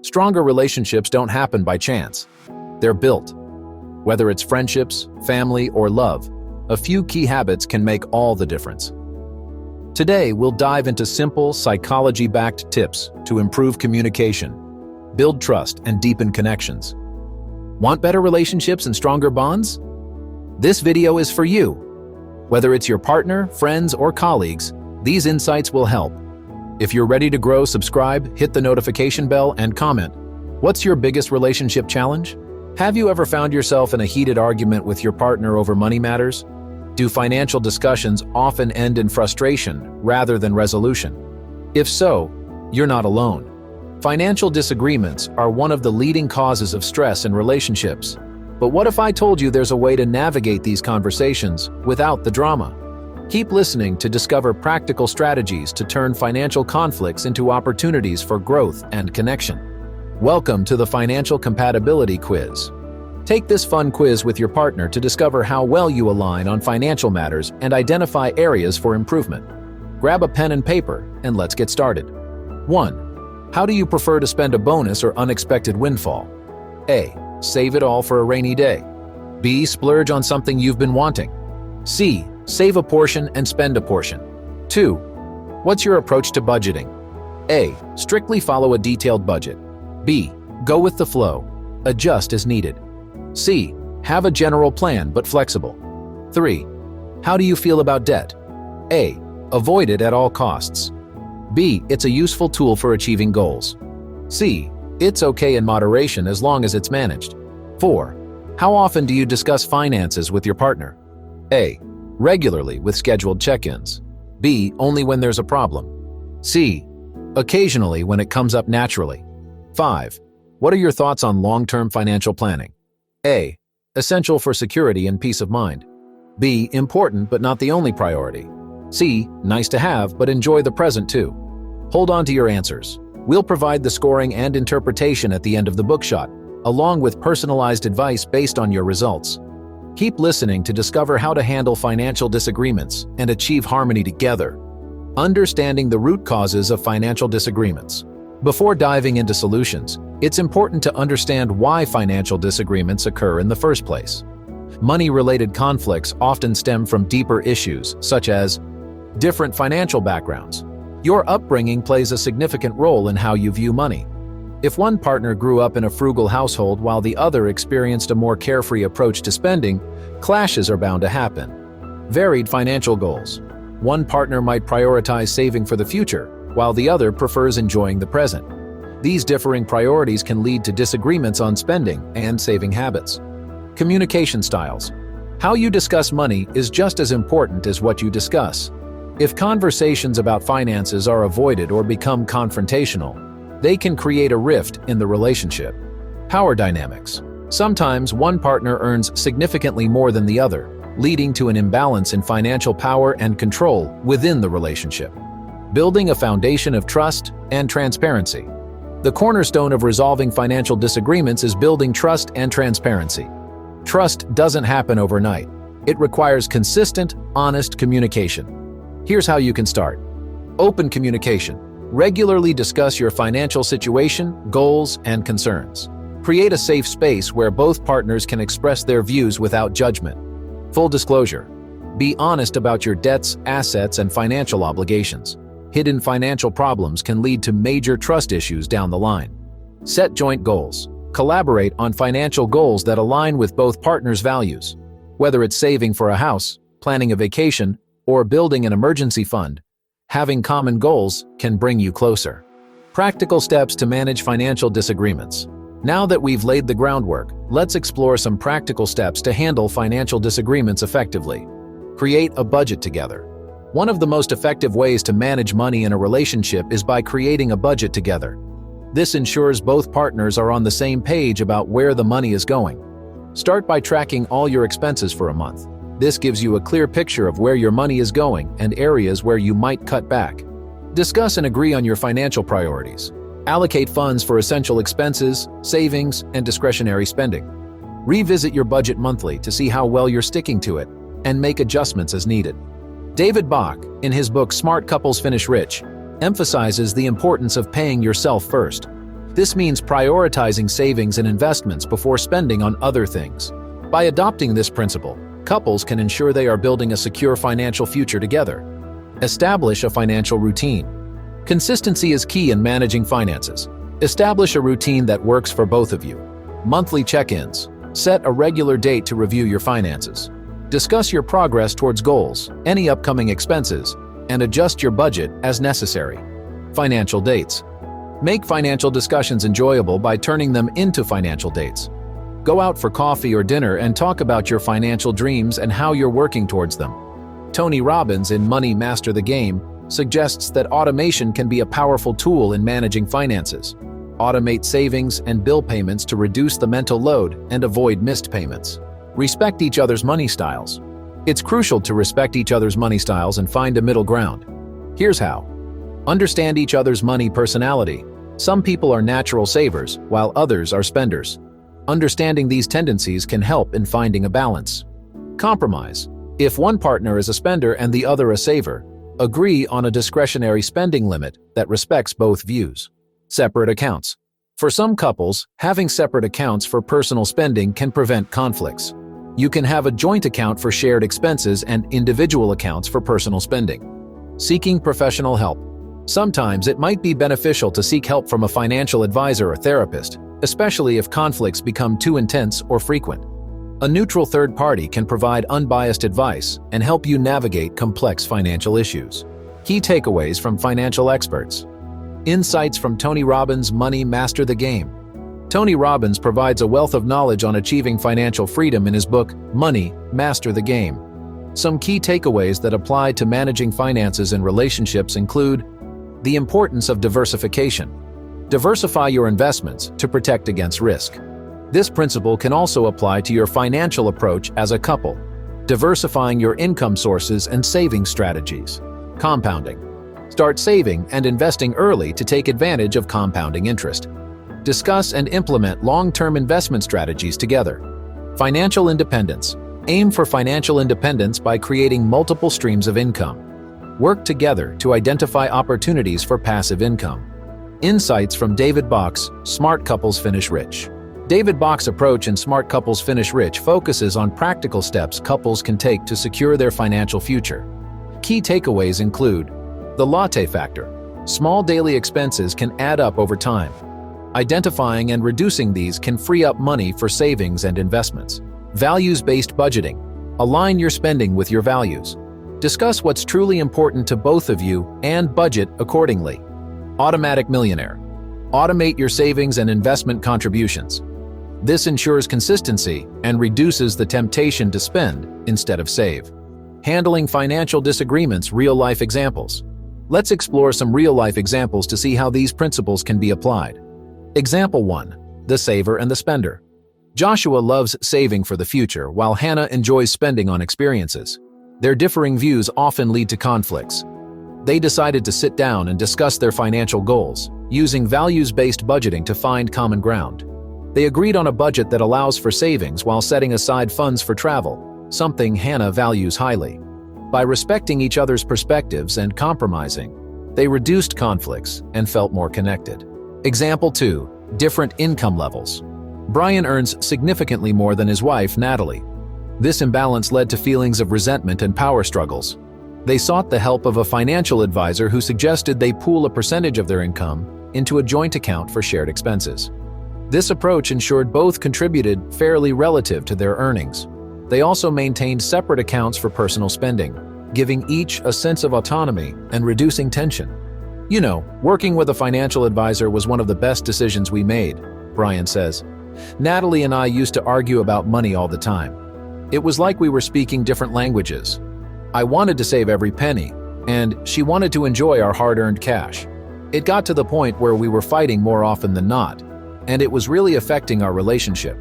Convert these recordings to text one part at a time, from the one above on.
Stronger relationships don't happen by chance. They're built. Whether it's friendships, family, or love, a few key habits can make all the difference. Today, we'll dive into simple, psychology-backed tips to improve communication, build trust, and deepen connections. Want better relationships and stronger bonds? This video is for you. Whether it's your partner, friends, or colleagues, these insights will help. If you're ready to grow, subscribe, hit the notification bell, and comment. What's your biggest relationship challenge? Have you ever found yourself in a heated argument with your partner over money matters? Do financial discussions often end in frustration rather than resolution? If so, you're not alone. Financial disagreements are one of the leading causes of stress in relationships. But what if I told you there's a way to navigate these conversations without the drama? Keep listening to discover practical strategies to turn financial conflicts into opportunities for growth and connection. Welcome to the Financial Compatibility Quiz. Take this fun quiz with your partner to discover how well you align on financial matters and identify areas for improvement. Grab a pen and paper, and let's get started. 1. How do you prefer to spend a bonus or unexpected windfall? A. Save it all for a rainy day. B. Splurge on something you've been wanting. C. Save a portion and spend a portion. 2. What's your approach to budgeting? A. Strictly follow a detailed budget. B. Go with the flow. Adjust as needed. C. Have a general plan but flexible. 3. How do you feel about debt? A. Avoid it at all costs. B. It's a useful tool for achieving goals. C. It's okay in moderation as long as it's managed. 4. How often do you discuss finances with your partner? A. Regularly with scheduled check-ins. B. Only when there's a problem. C. Occasionally when it comes up naturally. 5. What are your thoughts on long-term financial planning? A. Essential for security and peace of mind. B. Important but not the only priority. C. Nice to have but enjoy the present too. Hold on to your answers. We'll provide the scoring and interpretation at the end of the bookshot, along with personalized advice based on your results. Keep listening to discover how to handle financial disagreements and achieve harmony together. Understanding the root causes of financial disagreements. Before diving into solutions, it's important to understand why financial disagreements occur in the first place. Money-related conflicts often stem from deeper issues, such as different financial backgrounds. Your upbringing plays a significant role in how you view money. If one partner grew up in a frugal household while the other experienced a more carefree approach to spending, clashes are bound to happen. Varied financial goals. One partner might prioritize saving for the future, while the other prefers enjoying the present. These differing priorities can lead to disagreements on spending and saving habits. Communication styles. How you discuss money is just as important as what you discuss. If conversations about finances are avoided or become confrontational, they can create a rift in the relationship. Power dynamics. Sometimes one partner earns significantly more than the other, leading to an imbalance in financial power and control within the relationship. Building a foundation of trust and transparency. The cornerstone of resolving financial disagreements is building trust and transparency. Trust doesn't happen overnight. It requires consistent, honest communication. Here's how you can start. Open communication. Regularly discuss your financial situation, goals, and concerns. Create a safe space where both partners can express their views without judgment. Full disclosure. Be honest about your debts, assets, and financial obligations. Hidden financial problems can lead to major trust issues down the line. Set joint goals. Collaborate on financial goals that align with both partners' values. Whether it's saving for a house, planning a vacation, or building an emergency fund, having common goals can bring you closer. Practical steps to manage financial disagreements. Now that we've laid the groundwork, let's explore some practical steps to handle financial disagreements effectively. Create a budget together. One of the most effective ways to manage money in a relationship is by creating a budget together. This ensures both partners are on the same page about where the money is going. Start by tracking all your expenses for a month. This gives you a clear picture of where your money is going and areas where you might cut back. Discuss and agree on your financial priorities. Allocate funds for essential expenses, savings, and discretionary spending. Revisit your budget monthly to see how well you're sticking to it and make adjustments as needed. David Bach, in his book Smart Couples Finish Rich, emphasizes the importance of paying yourself first. This means prioritizing savings and investments before spending on other things. By adopting this principle, couples can ensure they are building a secure financial future together. Establish a financial routine. Consistency is key in managing finances. Establish a routine that works for both of you. Monthly check-ins. Set a regular date to review your finances. Discuss your progress towards goals, any upcoming expenses, and adjust your budget as necessary. Financial dates. Make financial discussions enjoyable by turning them into financial dates. Go out for coffee or dinner and talk about your financial dreams and how you're working towards them. Tony Robbins in Money Master the Game suggests that automation can be a powerful tool in managing finances. Automate savings and bill payments to reduce the mental load and avoid missed payments. Respect each other's money styles. It's crucial to respect each other's money styles and find a middle ground. Here's how. Understand each other's money personality. Some people are natural savers, while others are spenders. Understanding these tendencies can help in finding a balance. Compromise. If one partner is a spender and the other a saver, agree on a discretionary spending limit that respects both views. Separate accounts. For some couples, having separate accounts for personal spending can prevent conflicts. You can have a joint account for shared expenses and individual accounts for personal spending. Seeking professional help. Sometimes it might be beneficial to seek help from a financial advisor or therapist, especially if conflicts become too intense or frequent. A neutral third party can provide unbiased advice and help you navigate complex financial issues. Key takeaways from financial experts. Insights from Tony Robbins' Money Master the Game. Tony Robbins provides a wealth of knowledge on achieving financial freedom in his book, Money Master the Game. Some key takeaways that apply to managing finances and relationships include the importance of diversification. Diversify your investments to protect against risk. This principle can also apply to your financial approach as a couple. Diversifying your income sources and saving strategies. Compounding. Start saving and investing early to take advantage of compounding interest. Discuss and implement long-term investment strategies together. Financial independence. Aim for financial independence by creating multiple streams of income. Work together to identify opportunities for passive income. Insights from David Bach's Smart Couples Finish Rich. David Bach's approach in Smart Couples Finish Rich focuses on practical steps couples can take to secure their financial future. Key takeaways include the latte factor. Small daily expenses can add up over time. Identifying and reducing these can free up money for savings and investments. Values-based budgeting. Align your spending with your values. Discuss what's truly important to both of you and budget accordingly. Automatic Millionaire. Automate your savings and investment contributions. This ensures consistency and reduces the temptation to spend instead of save. Handling financial disagreements, real-life examples. Let's explore some real-life examples to see how these principles can be applied. Example 1. The saver and the spender. Joshua loves saving for the future, while Hannah enjoys spending on experiences. Their differing views often lead to conflicts. They decided to sit down and discuss their financial goals, using values-based budgeting to find common ground. They agreed on a budget that allows for savings while setting aside funds for travel, something Hannah values highly. By respecting each other's perspectives and compromising, they reduced conflicts and felt more connected. Example 2. Different income levels. Brian earns significantly more than his wife, Natalie. This imbalance led to feelings of resentment and power struggles. They sought the help of a financial advisor who suggested they pool a percentage of their income into a joint account for shared expenses. This approach ensured both contributed fairly relative to their earnings. They also maintained separate accounts for personal spending, giving each a sense of autonomy and reducing tension. You know, working with a financial advisor was one of the best decisions we made, Brian says. Natalie and I used to argue about money all the time. It was like we were speaking different languages. I wanted to save every penny, and she wanted to enjoy our hard-earned cash. It got to the point where we were fighting more often than not, and it was really affecting our relationship.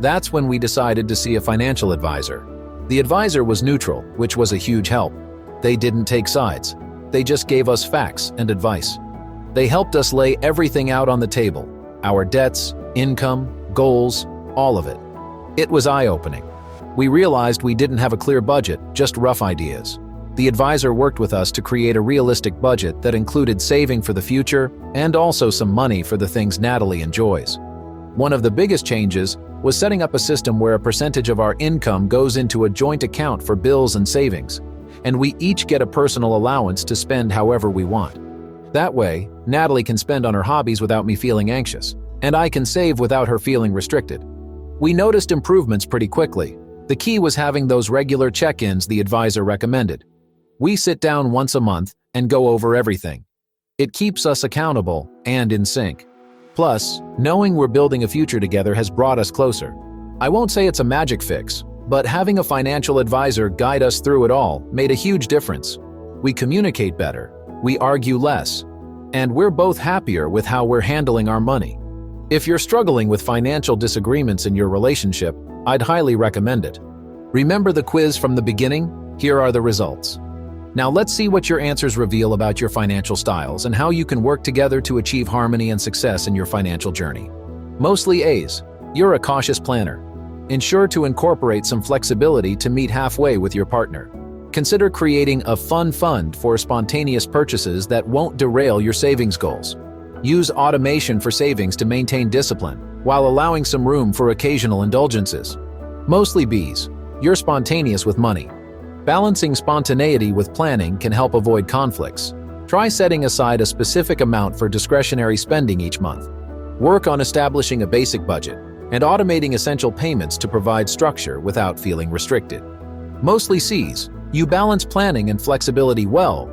That's when we decided to see a financial advisor. The advisor was neutral, which was a huge help. They didn't take sides. They just gave us facts and advice. They helped us lay everything out on the table, our debts, income, goals, all of it. It was eye-opening. We realized we didn't have a clear budget, just rough ideas. The advisor worked with us to create a realistic budget that included saving for the future and also some money for the things Natalie enjoys. One of the biggest changes was setting up a system where a percentage of our income goes into a joint account for bills and savings, and we each get a personal allowance to spend however we want. That way, Natalie can spend on her hobbies without me feeling anxious, and I can save without her feeling restricted. We noticed improvements pretty quickly. The key was having those regular check-ins the advisor recommended. We sit down once a month and go over everything. It keeps us accountable and in sync. Plus, knowing we're building a future together has brought us closer. I won't say it's a magic fix, but having a financial advisor guide us through it all made a huge difference. We communicate better, we argue less, and we're both happier with how we're handling our money. If you're struggling with financial disagreements in your relationship, I'd highly recommend it. Remember the quiz from the beginning? Here are the results. Now let's see what your answers reveal about your financial styles and how you can work together to achieve harmony and success in your financial journey. Mostly A's. You're a cautious planner. Ensure to incorporate some flexibility to meet halfway with your partner. Consider creating a fun fund for spontaneous purchases that won't derail your savings goals. Use automation for savings to maintain discipline, while allowing some room for occasional indulgences. Mostly B's. You're spontaneous with money. Balancing spontaneity with planning can help avoid conflicts. Try setting aside a specific amount for discretionary spending each month. Work on establishing a basic budget and automating essential payments to provide structure without feeling restricted. Mostly C's. You balance planning and flexibility well,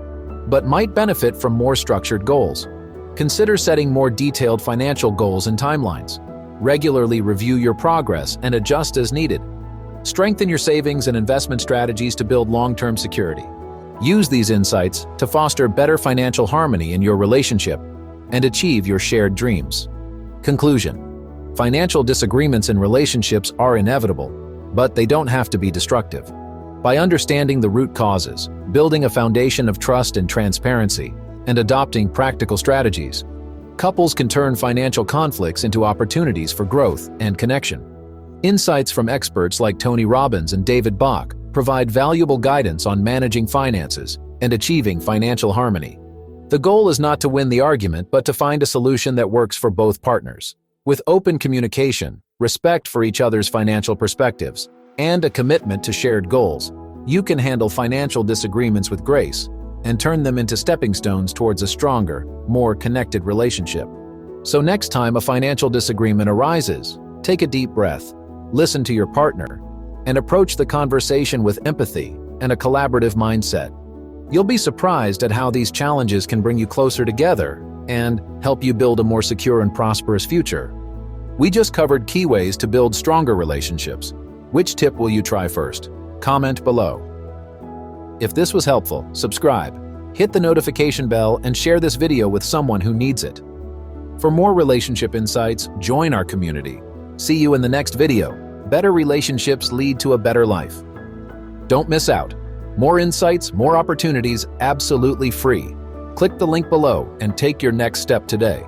but might benefit from more structured goals. Consider setting more detailed financial goals and timelines. Regularly review your progress and adjust as needed. Strengthen your savings and investment strategies to build long-term security. Use these insights to foster better financial harmony in your relationship and achieve your shared dreams. Conclusion: financial disagreements in relationships are inevitable, but they don't have to be destructive. By understanding the root causes, building a foundation of trust and transparency, and adopting practical strategies, couples can turn financial conflicts into opportunities for growth and connection. Insights from experts like Tony Robbins and David Bach provide valuable guidance on managing finances and achieving financial harmony. The goal is not to win the argument, but to find a solution that works for both partners. With open communication, respect for each other's financial perspectives, and a commitment to shared goals, you can handle financial disagreements with grace and turn them into stepping stones towards a stronger, more connected relationship. So next time a financial disagreement arises, take a deep breath, listen to your partner, and approach the conversation with empathy and a collaborative mindset. You'll be surprised at how these challenges can bring you closer together and help you build a more secure and prosperous future. We just covered key ways to build stronger relationships. Which tip will you try first? Comment below. If this was helpful, subscribe, hit the notification bell, and share this video with someone who needs it. For more relationship insights, join our community. See you in the next video. Better relationships lead to a better life. Don't miss out. More insights, more opportunities, absolutely free. Click the link below and take your next step today.